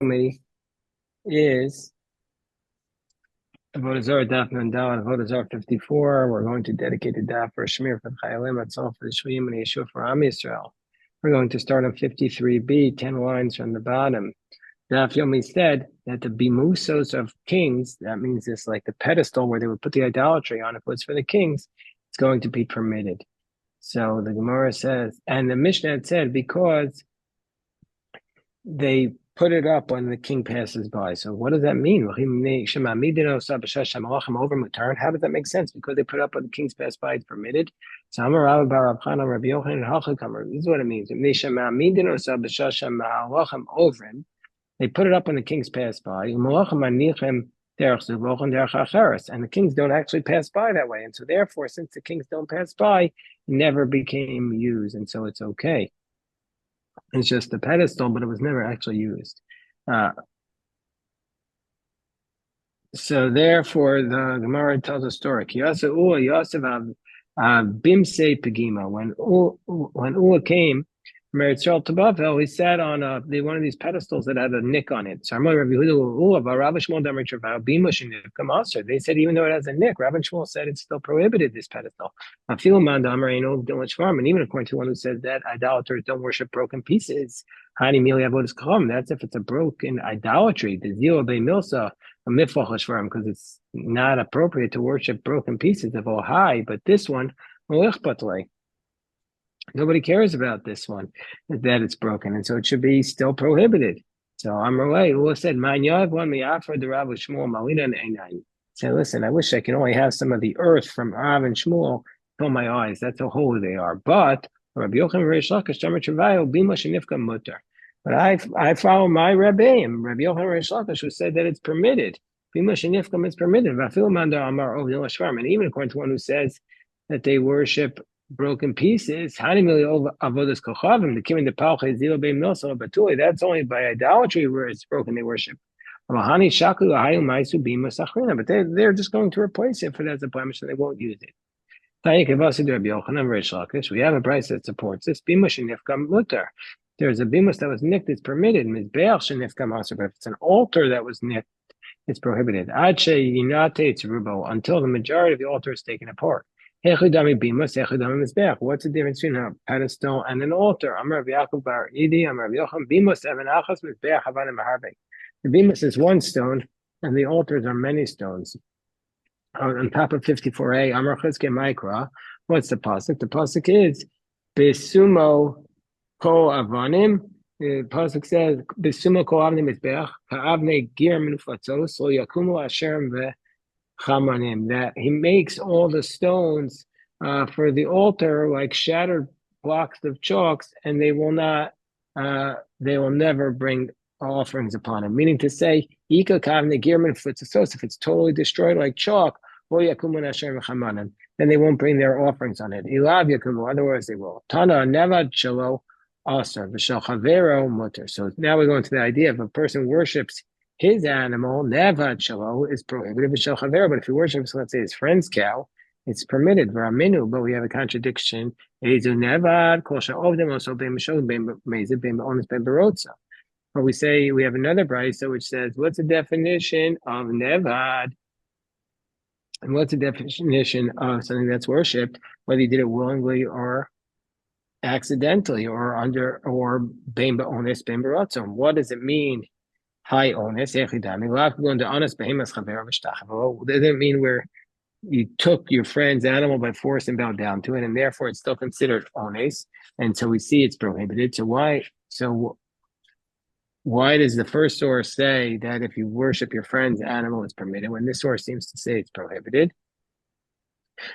me is Avodah Zarah Daf Mandal, Avodah Zarah 54. We're going to dedicate a daf for Shmir for the Chayalim, Atzal for the Shvim, and Yeshua for Am Yisrael. We're going to start on 53b, 10 lines from the bottom. Daf Yomi said that the bimusos of kings, that means this like the pedestal where they would put the idolatry on, if it was for the kings, it's going to be permitted. So the Gemara says, and the Mishnah had said, because they put it up when the king passes by. So what does that mean? How does that make sense? Because they put it up when the kings pass by, it's permitted. So this is what it means. They put it up when the kings pass by. And the kings don't actually pass by that way. And so therefore, since the kings don't pass by, it never became used. And so it's okay. It's just a pedestal, but it was never actually used. So therefore, the Gemara tells a story. Bimse Pegima. When Ua came from Eretz Yisrael to Bavel, he sat on one of these pedestals that had a nick on it. So they said even though it has a nick, Rav and Shmuel said it's still prohibited, this pedestal. And even according to one who says that idolaters don't worship broken pieces, that's if it's a broken idolatry. The Zil Be Milsa, because it's not appropriate to worship broken pieces of Ohai, but this one, nobody cares about this one, that it's broken, and so it should be still prohibited. So Amrullah Ula said, Say, listen, I wish I could only have some of the earth from Rav and Shmuel fill my eyes. That's how holy they are. But Rabbi Yochanan Reish Lakish Bima Shenifka Mutter. But I follow my Rabbeim, Rabbi Yochanan Reish Lakish, who said that it's permitted. Bima Shenifka is permitted. And even according to one who says that they worship broken pieces, that's only by idolatry where it's broken, they worship. But they're just going to replace it for that as a blemish, and they won't use it. We have a price that supports this. There's a bimus that was nicked, it's permitted. But if it's an altar that was nicked, it's prohibited. Until the majority of the altar is taken apart. What's the difference between a pedestal and an altar? The bimus is one stone, and the altars are many stones. On top of 54a, Amar Chizke Mikra. What's the pasuk? The pasuk is Besumo Ko Avanim. The pasuk says Besumo Ko Avanim Mizbeach Ka'avne Gir Minuflatzos Lo Yakumu Asherim VeChamanim. That he makes all the stones for the altar like shattered blocks of chalks, and they will never bring offerings upon him. Meaning to say, if it's totally destroyed like chalk, then they won't bring their offerings on it. Otherwise, they will. Tana nevad shelo aser v'shel mutter. So now we go into the idea if a person worships his animal, nevad shelo is prohibited v'shel chavero. But if he worships, let's say, his friend's cow, it's permitted. V'raminu, but we have a contradiction. Ezu nevad kol she'ovdim also beim mishol beim mezid beim onis beim berotza. But we say we have another brisa which says, what's the definition of nevad? And what's the definition of something that's worshipped, whether you did it willingly or accidentally or bein ba'ones bein b'ratzon? What does it mean? High ones. Doesn't it mean where you took your friend's animal by force and bowed down to it, and therefore it's still considered ones, and so we see it's prohibited. So why does the first source say that if you worship your friend's animal, it's permitted, when this source seems to say it's prohibited?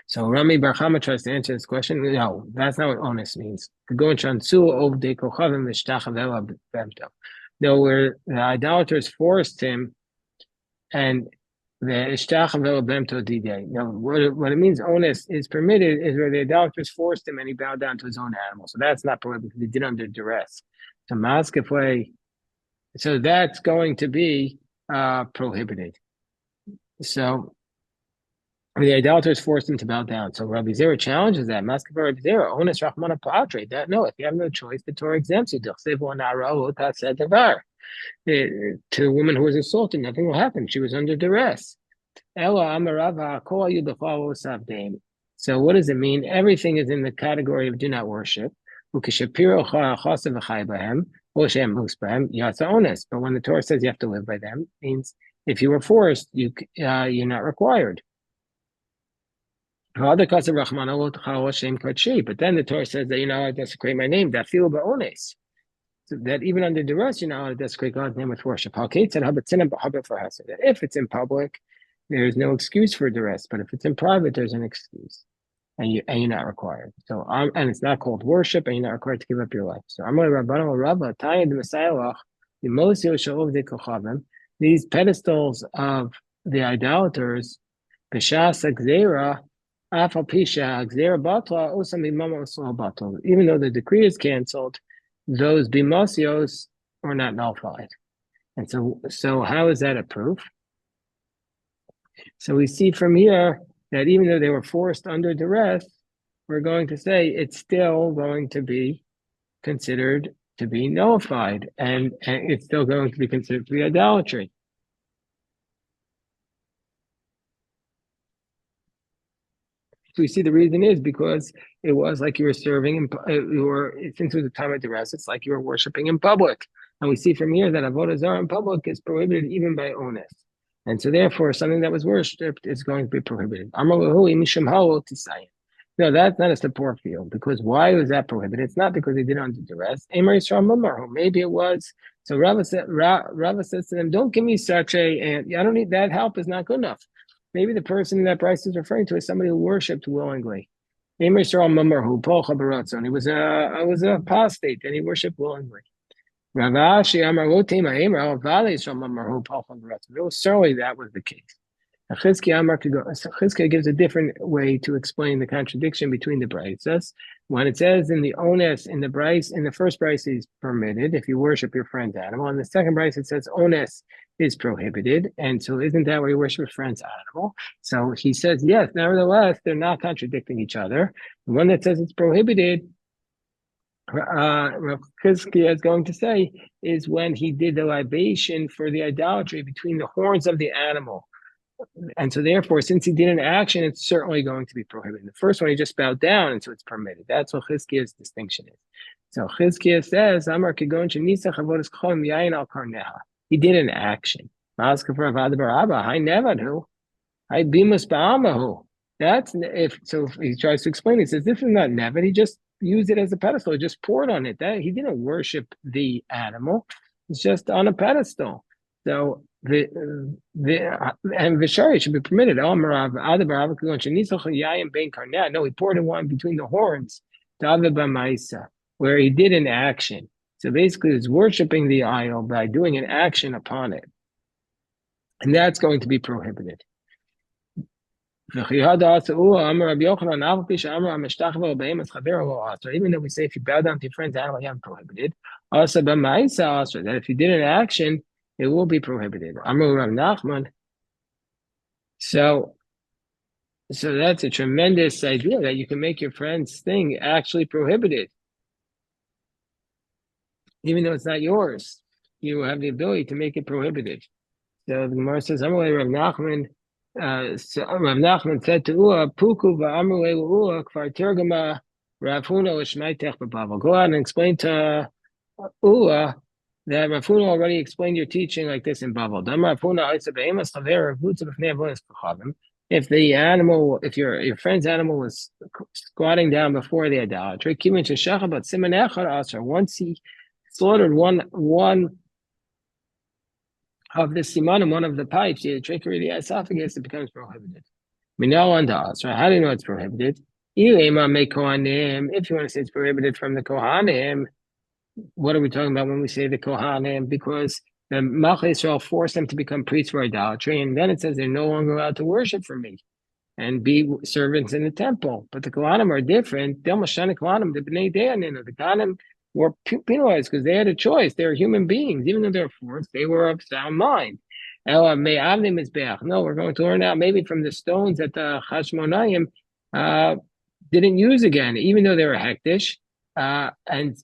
So Rami Bar Chama tries to answer this question. No, that's not what onus means. No, where the idolaters forced him, and the ishtachavela bemto didei. Now, what it means onus is permitted is where the idolaters forced him and he bowed down to his own animal. So that's not prohibited because he did it under duress. So that's going to be prohibited. So the idolaters forced him to bow down. So Rabbi Zera challenges that. Rabbi Zera, onus rachmana pa'atre. That no, if you have no choice, the Torah exempts you. To the woman who was assaulted, nothing will happen. She was under duress. Ella amarava kol yudachal osavdein. So what does it mean? Everything is in the category of do not worship. But when the Torah says you have to live by them, it means if you were forced, you're not required. But then the Torah says that you're not allowed to desecrate my name. That feel ba'ones. So that even under duress, you're not allowed to desecrate God's name with worship. If it's in public, there's no excuse for duress. But if it's in private, there's an excuse, and you're not required. So and it's not called worship, and you're not required to give up your life. So these pedestals of the idolaters, even though the decree is canceled, those bimosios are not nullified. And so how is that a proof? So we see from here that even though they were forced under duress, we're going to say it's still going to be considered to be nullified, and it's still going to be considered to be idolatry. So we see the reason is because it was like you were serving, since it was a time of duress, it's like you were worshiping in public. And we see from here that Avodah Zarah in public is prohibited even by onus. And so therefore, something that was worshipped is going to be prohibited. No, that's not a support field, because why was that prohibited? It's not because they did it under duress. Maybe it was. So Rava says to them, don't give me such I don't need that help is not good enough. Maybe the person that Bryce is referring to is somebody who worshipped willingly. He was a apostate and he worshipped willingly. Certainly that was the case. Chizkiah gives a different way to explain the contradiction between the brises. When it says in the onus, in the first brise is permitted if you worship your friend's animal. In the second brise it says onus is prohibited. And so isn't that where you worship your friend's animal? So he says, yes, nevertheless, they're not contradicting each other. The one that says it's prohibited, Rav Chizkiah is going to say, is when he did the libation for the idolatry between the horns of the animal. And so therefore, since he did an action, it's certainly going to be prohibited. The first one, he just bowed down, and so it's permitted. That's what Chizkiah's distinction is. So Chizkiah says, Amar Kigon Shenisach Avodas Chol Yayin Al Karneha. He did an action. That's if he tries to explain it, he says this is not nevet. He just used it as a pedestal. He just poured on it. He didn't worship the animal. It's just on a pedestal. So and Vishari should be permitted. No, he poured in wine between the horns, where he did an action. So basically, it's worshiping the idol by doing an action upon it. And that's going to be prohibited. Even though we say if you bow down to your friend's animal, you haven't prohibited. Also, that if you did an action, it will be prohibited. So that's a tremendous idea that you can make your friend's thing actually prohibited. Even though it's not yours, you have the ability to make it prohibited. So the Gemara says, Rav Nachman said to Ua, Puku va'amrulei Ua, kvar tergama Rav Huna l'shmaitech b'Bavel. Go out and explain to Ua that Rav Huna already explained your teaching like this in Bavel. If the animal, if your friend's animal was squatting down before the idolatry, once he slaughtered one of the simanim, one of the pipes, the trachea, the esophagus, it becomes prohibited. How do you know it's prohibited? If you want to say it's prohibited from the Kohanim, what are we talking about when we say the Kohanim? Because the Malchei Yisrael forced them to become priests for idolatry, and then it says they're no longer allowed to worship for me and be servants in the temple. But the Kohanim are different. The Kohanim were penalized because they had a choice. They were human beings. Even though they were forced, they were of sound mind. No, we're going to learn out maybe from the stones that the Hashmonayim didn't use again, even though they were hektish, and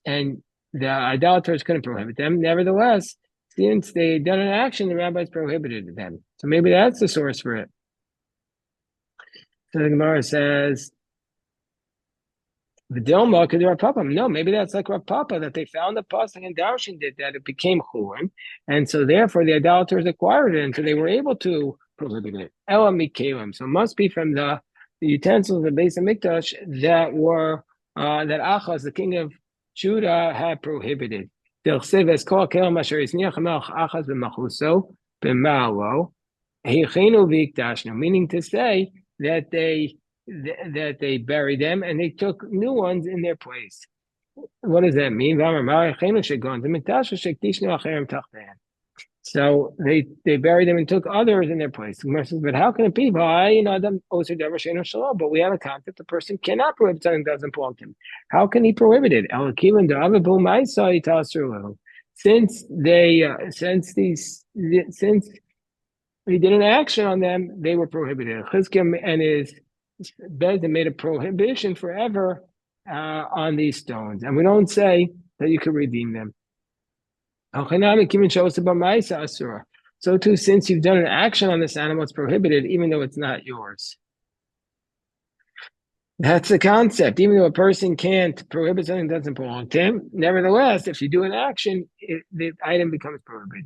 the idolaters couldn't prohibit them. Nevertheless, since they done an action, the rabbis prohibited them. So maybe that's the source for it. So the Gemara says, the Dilma could Rav Papa. No, maybe that's like Rav Papa, that they found the pasuk and Darshan did that it became churim, and so therefore the idolaters acquired it, and so they were able to prohibit it. Ela mikelim. So it must be from the utensils of the Beis Hamikdash that were that Achaz, the king of Judah, had prohibited. Meaning to say that they buried them and they took new ones in their place. What does that mean? So they buried them and took others in their place. But how can it be? But we have a concept: the person cannot prohibit something that doesn't belong to him. How can he prohibit it? Since he did an action on them, they were prohibited. Chizkiah and his Bezdin made a prohibition forever on these stones, and we don't say that you can redeem them. So too, since you've done an action on this animal, it's prohibited, even though it's not yours. That's the concept. Even though a person can't prohibit something that doesn't belong to him, nevertheless, if you do an action, the item becomes prohibited.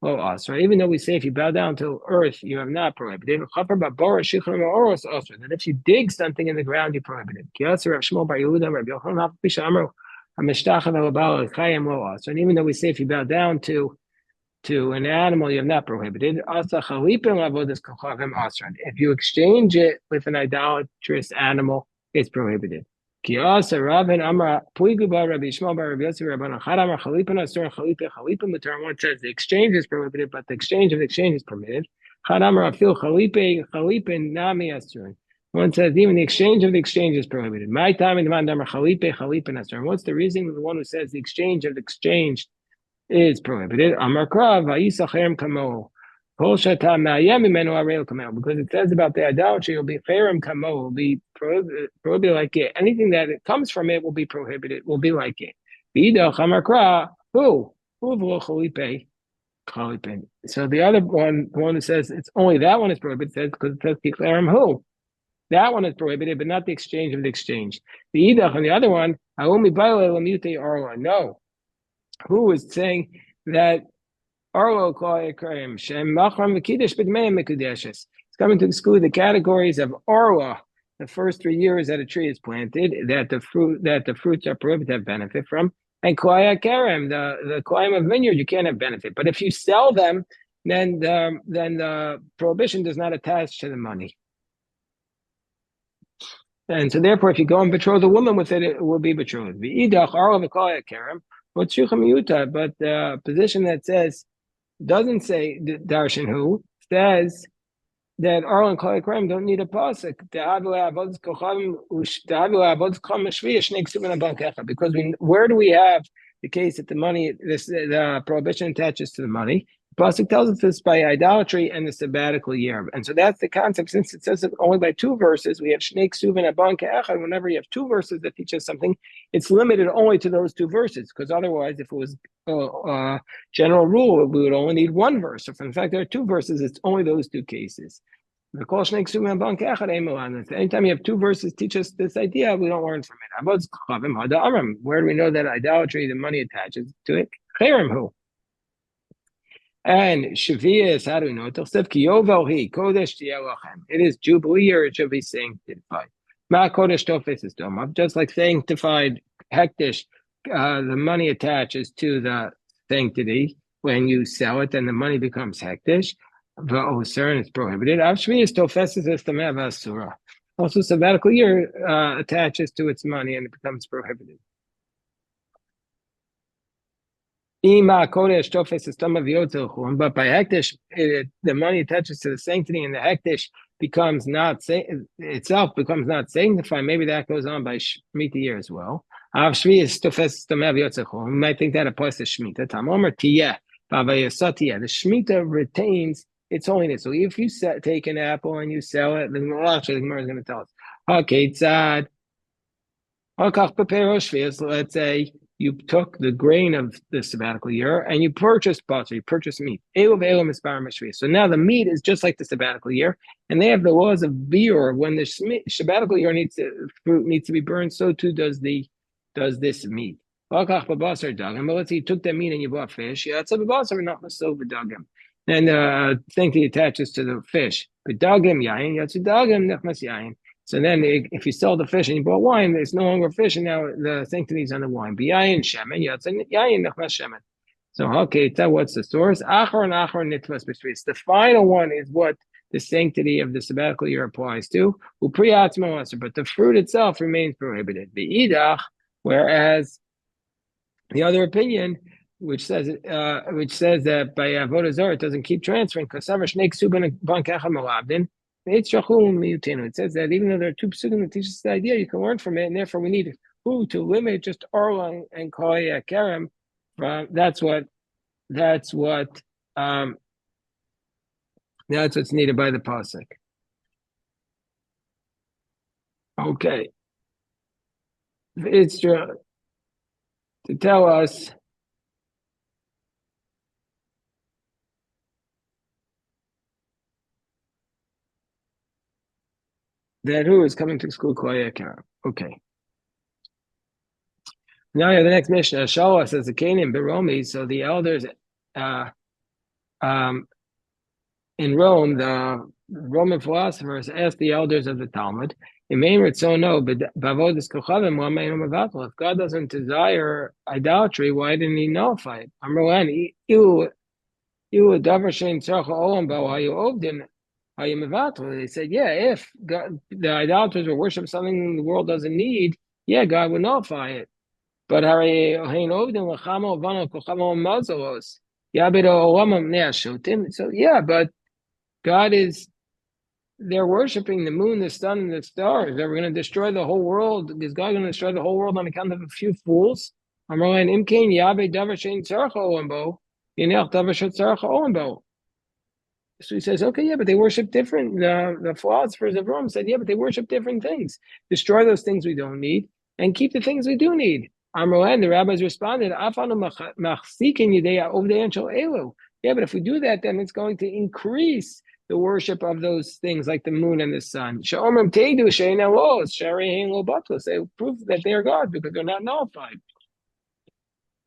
Even though we say if you bow down to earth, you have not prohibited. That if you dig something in the ground, you prohibited. And even though we say if you bow down to an animal, you have not prohibited. If you exchange it with an idolatrous animal, it's prohibited. One says the exchange is prohibited, but the exchange of the exchange is permitted. One says even the exchange of the exchange is prohibited. What's the reason of the one who says the exchange of the exchange is prohibited? Because it says about the idolatry, it will be cherem kamo, will be prohibited like it. Anything that it comes from it will be prohibited, will be like it. So the other one, the one who says it's only that one is prohibited, says because it says cherem who. That one is prohibited, but not the exchange of the exchange. The idach on the other one, no. Who is saying that Arlo it's coming to exclude the categories of Arla, the first 3 years that a tree is planted, that the fruits are prohibited to have benefit from, and Klaya Kerem, the Klayim of vineyard, you can't have benefit. But if you sell them, then the prohibition does not attach to the money. And so therefore, if you go and betroth a woman with it, it will be betrothed. V'idach Arla v'Klaya Kerem, but the position that says doesn't say Darshan who says that Arlen Klai Krem don't need a pasuk because where do we have the case that the money the prohibition attaches to the money? The pasuk tells us this by idolatry and the sabbatical year, and so that's the concept. Since it says it only by 2 verses, we have Shnei Ksuvin Abban Ke'echad. Whenever you have 2 verses that teach us something, it's limited only to those 2 verses. Because otherwise, if it was general rule, we would only need 1 verse. So, in fact, there are 2 verses. It's only those 2 cases. Anytime you have 2 verses teach us this idea, we don't learn from it. Where do we know that idolatry, the money attaches to it? Who? And Shavias, how do we know it? It is Jubilee year, it should be sanctified. Just like sanctified hektish, the money attaches to the sanctity. When you sell it, then the money becomes hektish. V'oser, and it's prohibited. Also, sabbatical year attaches to its money and it becomes prohibited. But by hektish, the money attaches to the sanctity, and the hektish becomes not itself becomes not sanctified. Maybe that goes on by Shemitah year as well. We might think that applies to Shemitah. The Shemitah retains its holiness. So if you take an apple and you sell it, then actually the Gemara is going to tell us. Let's say you took the grain of the sabbatical year and you purchased butter, you purchased meat. So now the meat is just like the sabbatical year, and they have the laws of biur. When the sabbatical year fruit needs to be burned, so too does this meat. But let's say you took that meat and you bought fish. Yeah, it's a babasar, not so dagim. And thing that attaches to the fish. But dagim yain, yatsu dagim nechmas yain. So then, if you sell the fish and you bought wine, it's no longer fish, and now the sanctity is on the wine. B'yayin shemen, yatzin yayin nechmas shemen. So, okay, so what's the source? Achor and achor nitvas b'shvis. The final one is what the sanctity of the sabbatical year applies to. Upriyatzma aser, but the fruit itself remains prohibited. B'idach, whereas the other opinion, which says that by Avodah Zarah it doesn't keep transferring because it says that even though there are two psukim that teach us the idea, you can learn from it, and therefore we need who to limit just Orlan and Koya Kerem. That's what's needed by the pasuk. Okay, it's true to tell us that who is coming to school Koya Kerem. Okay. Now you have the next Mishnah. Shalah says the Canaan Beromi. So the elders in Rome, the Roman philosophers asked the elders of the Talmud, if God doesn't desire idolatry, why didn't he nullify it? They said, yeah, if God, the idolaters will worship something the world doesn't need, yeah, God would nullify it. But so yeah, but God they're worshiping the moon, the sun, and the stars. They're going to destroy the whole world. Is God going to destroy the whole world on account of a few fools? So he says, okay, yeah, but they worship different. The philosophers of Rome said, yeah, but they worship different things. Destroy those things we don't need and keep the things we do need. The rabbis responded, yeah, but if we do that, then it's going to increase the worship of those things like the moon and the sun. They prove that they are God because they're not nullified.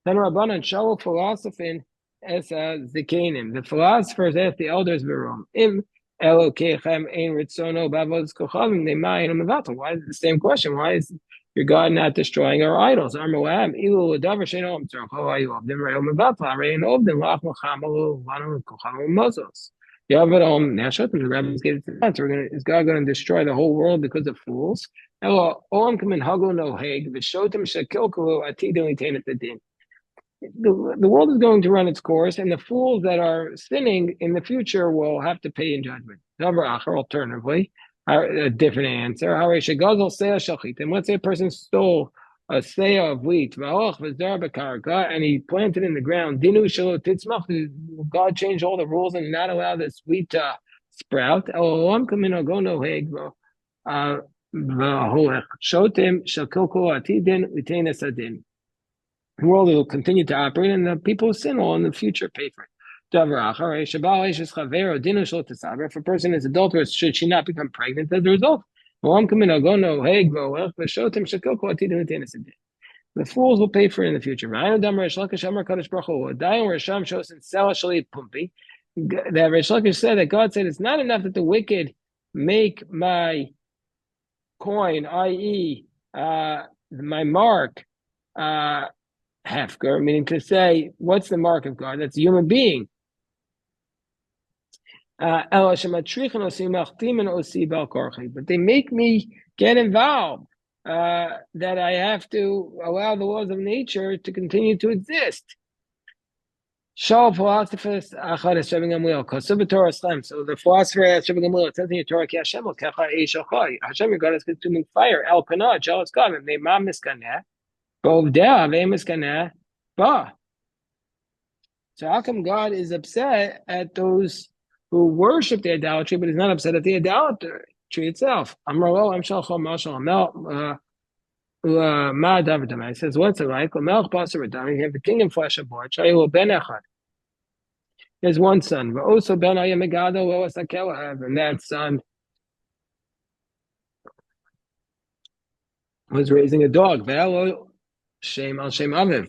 Then Rabbanan Shaul philosophin as Zikanim. The philosophers asked the elders of Rome, Im Elokechem ein ritzono b'avodas kochavim ne'mayin u'mevatel. Why is it the same question? Why is your God not destroying our idols? Armoam ilu l'davar she'eno mitzvah hayu avdim re'el mevatel harein ovdim lach mechamalu vanu kochavim mozos. Yavarom Nashotim. The rabbis gave it to answer. Is God going to destroy the whole world because of fools? Elo olam kamin hago no heg v'shotim shekilkalu atidin litain at the din. The world is going to run its course, and the fools that are sinning in the future will have to pay in judgment. Alternatively, a different answer. And let's say a person stole a seah of wheat, and he planted in the ground. God changed all the rules and not allow this wheat to sprout. The world will continue to operate, and the people who sin will in the future pay for it. If a person is adulterous, should she not become pregnant as a result? The fools will pay for it in the future. That Reish Lakish said that God said it's not enough that the wicked make my coin, i.e., my mark, hefker, meaning to say, what's the mark of God? That's a human being. But they make me get involved, that I have to allow the laws of nature to continue to exist. Shal philosophers, so the philosopher asked Rabbi Gamliel, it says in your Torah, Hashem, your God is consuming fire, El Kana, jealous God, so how come God is upset at those who worship the idolatry, but he's not upset at the idolatry itself? It says, what's it like? You have the king in flesh and blood. There's one son. And that son was raising a dog. Shame al Shem Aviv.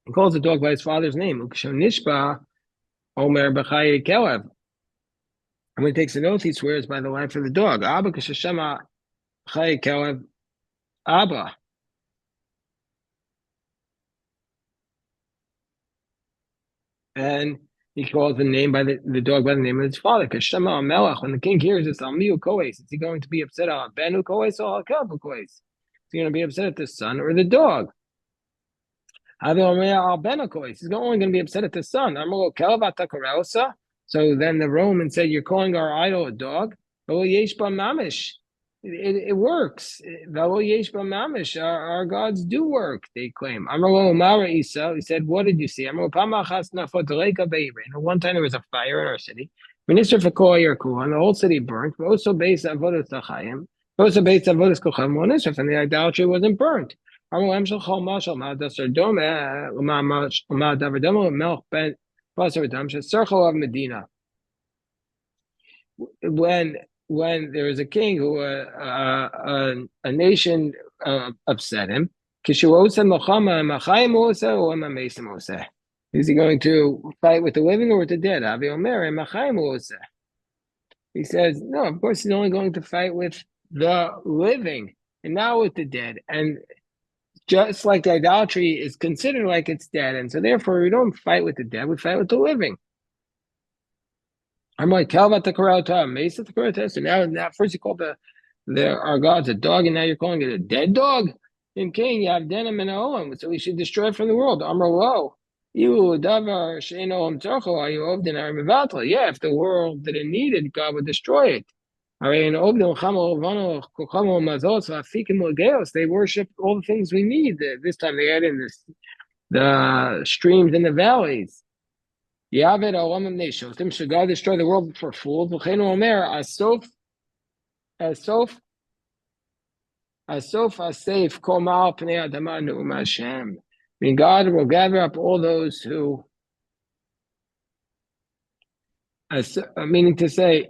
He calls the dog by his father's name. Omer B'chaye Kelev. And when he takes an oath, he swears by the life of the dog. Abba Kashashema B'chaye Kelev Abba. And he calls the name by the dog by the name of his father. Kashema Melech. When the king hears this, Almiu Koes, is he going to be upset at Benu Koes or Al Koes? Is he going to be upset at the son or the dog? He's only going to be upset at the son. So then the Roman said, "You're calling our idol a dog." It works. Our gods do work, they claim. He said, what did you see? One time there was a fire in our city. And the whole city burnt. Also based on Avodah Zarah. Also based on Avodah Zarah, and the idolatry wasn't burnt. When there was a king who a nation upset him, is he going to fight with the living or with the dead? He says, no, of course he's only going to fight with the living and not with the dead. And just like the idolatry is considered like it's dead, and so therefore we don't fight with the dead, we fight with the living. I'm like, tell about the Karata, Mesa the Karata. So now first you called our gods a dog, and now you're calling it a dead dog. In King, you have denim and olam, so we should destroy it from the world. Amar lo. You davar sheino olam tzarcho, are you ovdin arimevatla? Yeah, if the world didn't need it, God would destroy it. They worship all the things we need. This time they add in the streams and the valleys. Should God destroy the world for fools? I mean, God will gather up all those who, meaning to say,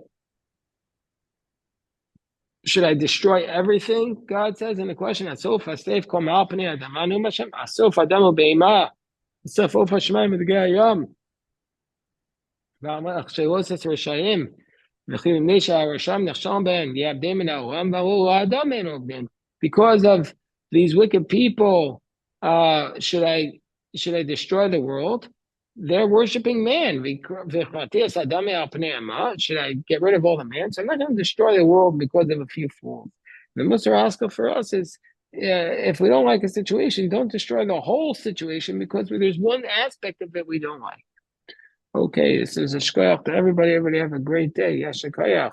should I destroy everything? God says in the question, because of these wicked people, should I destroy the world? They're worshiping man. Should I get rid of all the man? So I'm not going to destroy the world because of a few fools. The Musar Askell for us is, if we don't like a situation, don't destroy the whole situation because there's one aspect of it we don't like. Okay, this is a shkoyach to everybody. Everybody have a great day. Yes, shkoyach.